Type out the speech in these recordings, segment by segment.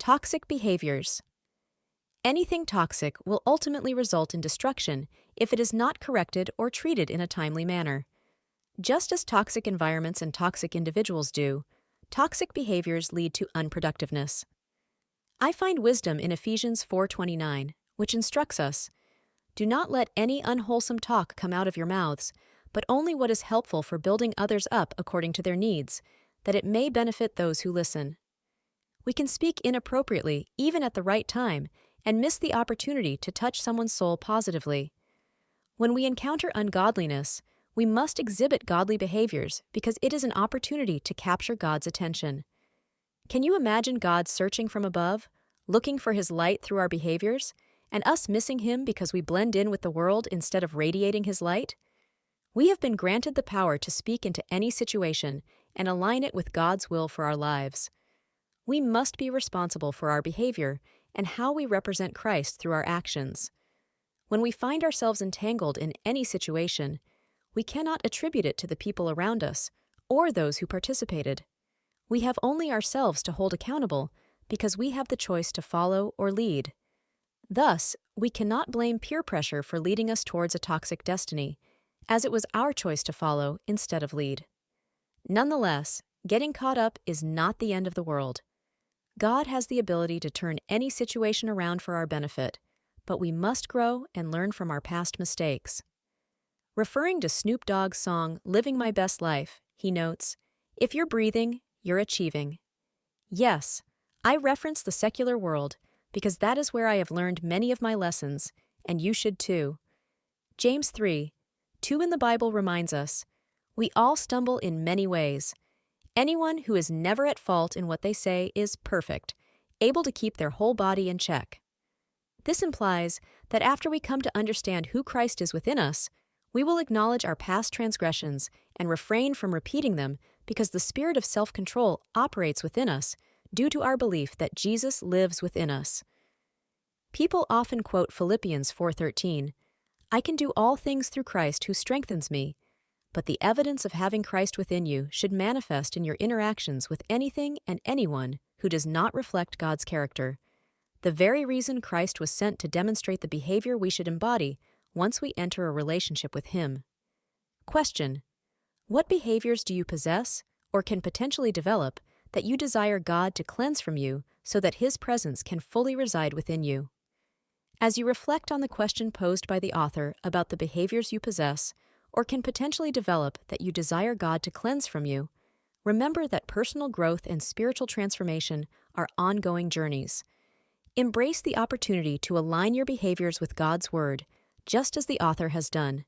Toxic behaviors. Anything toxic will ultimately result in destruction if it is not corrected or treated in a timely manner. Just as toxic environments and toxic individuals do, toxic behaviors lead to unproductiveness. I find wisdom in Ephesians 4:29, which instructs us, "Do not let any unwholesome talk come out of your mouths, but only what is helpful for building others up according to their needs, that it may benefit those who listen." We can speak inappropriately, even at the right time, and miss the opportunity to touch someone's soul positively. When we encounter ungodliness, we must exhibit godly behaviors because it is an opportunity to capture God's attention. Can you imagine God searching from above, looking for His light through our behaviors, and us missing Him because we blend in with the world instead of radiating His light? We have been granted the power to speak into any situation and align it with God's will for our lives. We must be responsible for our behavior and how we represent Christ through our actions. When we find ourselves entangled in any situation, we cannot attribute it to the people around us or those who participated. We have only ourselves to hold accountable because we have the choice to follow or lead. Thus, we cannot blame peer pressure for leading us towards a toxic destiny, as it was our choice to follow instead of lead. Nonetheless, getting caught up is not the end of the world. God has the ability to turn any situation around for our benefit, but we must grow and learn from our past mistakes. Referring to Snoop Dogg's song "Living My Best Life," he notes, "If you're breathing, you're achieving." Yes, I reference the secular world because that is where I have learned many of my lessons, and you should too. James 3:2 in the Bible reminds us, "We all stumble in many ways. Anyone who is never at fault in what they say is perfect, able to keep their whole body in check." This implies that after we come to understand who Christ is within us, we will acknowledge our past transgressions and refrain from repeating them because the spirit of self-control operates within us due to our belief that Jesus lives within us. People often quote Philippians 4:13, "I can do all things through Christ who strengthens me," but the evidence of having Christ within you should manifest in your interactions with anything and anyone who does not reflect God's character. The very reason Christ was sent to demonstrate the behavior we should embody once we enter a relationship with Him. Question: what behaviors do you possess or can potentially develop that you desire God to cleanse from you so that His presence can fully reside within you? As you reflect on the question posed by the author about the behaviors you possess or can potentially develop that you desire God to cleanse from you, remember that personal growth and spiritual transformation are ongoing journeys. Embrace the opportunity to align your behaviors with God's Word, just as the author has done.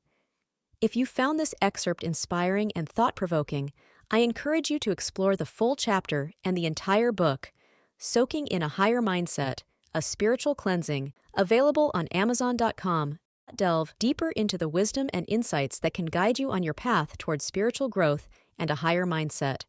If you found this excerpt inspiring and thought-provoking, I encourage you to explore the full chapter and the entire book, Soaking in a Higher Mindset, A Spiritual Cleansing, available on Amazon.com. Delve deeper into the wisdom and insights that can guide you on your path towards spiritual growth and a higher mindset.